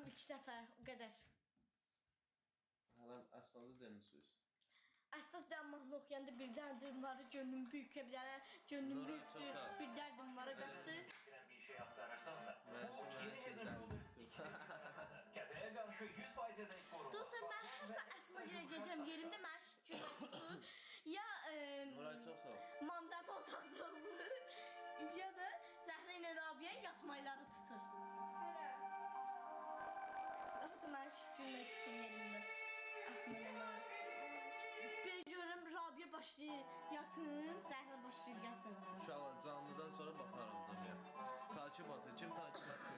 İlk dəfə, o qədər. Hələ əslində demişsiniz. Əsas bir mahnı oxuyanda bir dərdim var, gönlüm böyük bilərəm, gönlüm Nura, böyükdür, çox sağ ol. bir dərdim var qatdı. Bir şey aktarırsansa, Ben bu şimdi yeni her şeyi evde derdim bulur. tuttum. Kəpəyə qarşı 100% edək qorunma. Dostlar, mən hətta əsməcələ gedirəm, yerimdə mən şükürlər tutur. Ya Nuray çox sağ ol. mamzam otaqda olur, ya da Zəhra ilə Rabiyə yatmayları tutur. Hətta mən şükürlər tutur yerimdə. Əsməcələ. Bir görürəm Rabiyə başlayır yatın, Zəhra başlayır yatın. İnşallah canlıdan sonra baxarım da ya. Takip atın. Kim takip atır?